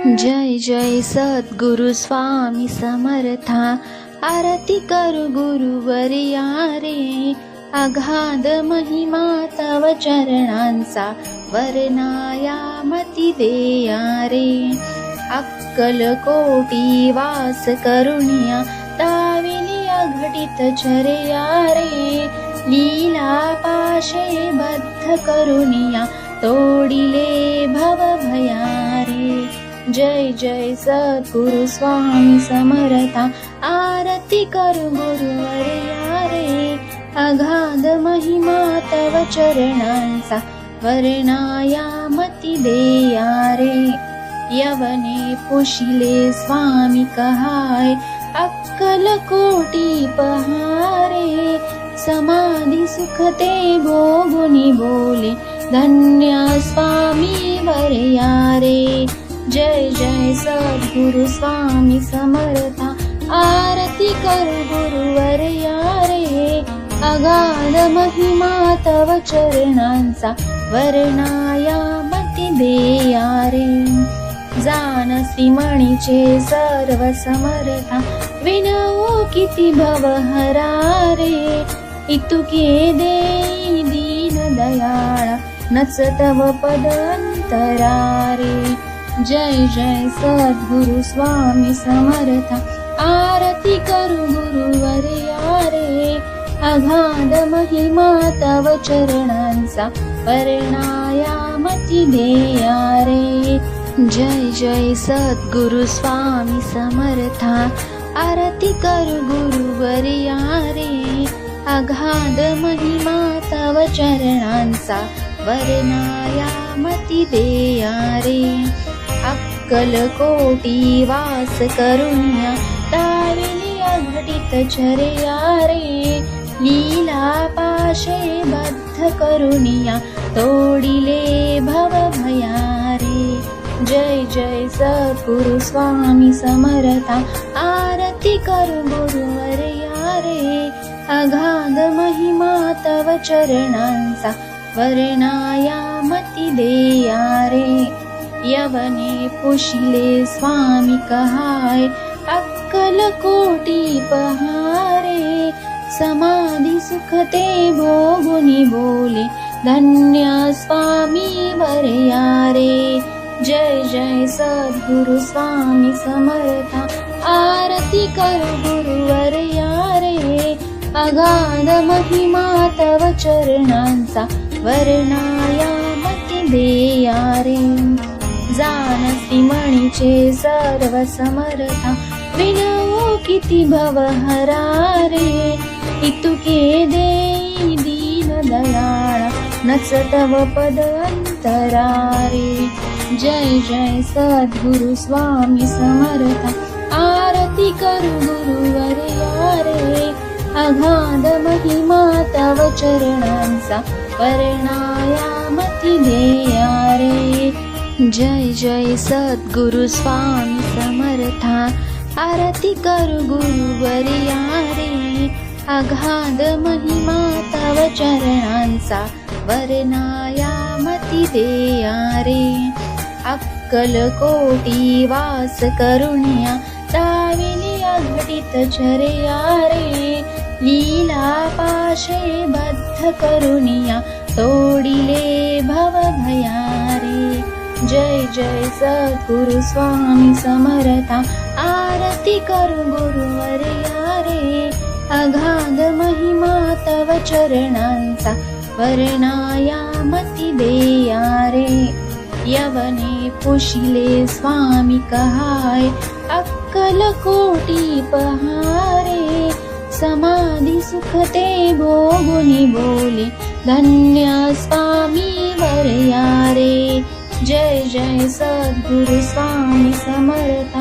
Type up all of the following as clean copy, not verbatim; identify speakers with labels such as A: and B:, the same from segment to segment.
A: जय जय सद्गुरु स्वामी समर्था, आरती करू गुरुवर्या रे. अगाध महिमा तव चरणांचा, वर्णाया मती देया रे. अक्कल कोटी वास करुणिया, दाविली अघटित चर्या रे. लीला पाशे बद्ध करुणिया, तोडिले भव भया रे. जय जय सद्गुरु स्वामी समर्था, आरती करू गुरुवर्या रे. अगाध महिमा तव चरणांचा, वर्णाया मती देया रे. यवने पुशिले स्वामी कहाय, अक्कल कोटी पहारे. समाधी सुखते भोगुनी बोले, धन्य स्वामी वर्या रे. जय जय सद्गुरु स्वामी समर्था, आरती करू गुरुवर्या रे. अगाध महिमा तव चरणांचा, वर्णाया मती देया रे. जाणसी मणीचे सर्व समर्था, विनवू किती भवहरा रे. इतुके देई दीन दयाळा, नच तव पद अंतरा रे. जय जय सद्गुरु स्वामी समर्था, आरती करू गुरुवर्या रे. अगाध महिमा तव चरणांचा, वर्णाया मती देया रे. जय जय सद्गुरु स्वामी समर्था, आरती करू गुरुवर्या रे. अगाध महिमा तव चरणांचा, वर्णाया मती देया रे. अक्कल कोटी वास करुण्या, दाविली अघटित चर्या रे. लीला पाशे बद्ध करुणिया, तोडिले भव भया रे. जय जय सद्गुरु स्वामी समर्था, आरती करू गुरुवर्या रे. अगाध महिमा तव चरणांचा, वर्णाया मती देया रे. यवने पुशिले स्वामी कहाय, अक्कल कोटी पहारे. समाधी सुखते भोगुनी बोले, धन्य स्वामी वर्या रे. जय जय सद्गुरु स्वामी समर्था, आरती करू गुरुवर्या रे. अगाध महिमा तव चरणांचा, वर्णाया मती देया रे. जाणसी मणीचे सर्व समर्था, विनवू किती भवहरा रे. इतुके देई दीन दयाळा, नच तव पद अंतरा रे. जय जय सद्गुरु स्वामी समर्था, आरती करू गुरुवर्या रे. अगाध महिमा तव चरणांचा, वर्णाया मती देया रे. जय जय सद्गुरु स्वामी समर्था, आरती करू गुरुवर्या रे. अगाध महिमा तव चरणांचा, वर्णाया मती देया रे. अक्कल कोटी वास करुण्या, दाविली अघटित चर्या रे. लीला पाशे बद्ध करुणिया, तोडिले भव भया रे. जय जय सद्गुरु स्वामी समर्था, आरती करू गुरुवर्या रे. अगाध महिमा तव चरणांचा, वर्णाया मती देया रे. यवने पुशिले स्वामी कहाय, अक्कल कोटी पहारे. समाधी सुखते भोगुनी बोले, धन्य स्वामी वर्या रे. जय जय सद्गुरु स्वामी समर्था,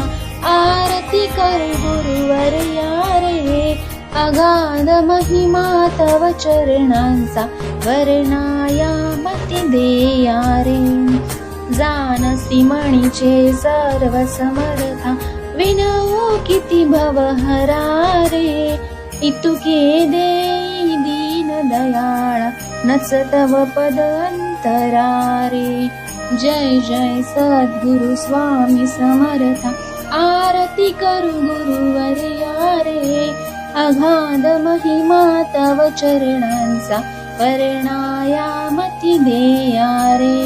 A: आरती करू गुरुवर्या रे. अगाध महिमा तव चरणांचा, वर्णाया मती देया रे. जाणसी मणीचे सर्व समर्था, विनवू किती भवहरा रे. इतुके देई दीन दयाळा, नच तव पद अंतरा रे. जय जय सद्गुरु स्वामी समर्था आरती करू गुरुवर्या रे अगाध महिमा तव चरणांचा वर्णायामती देया रे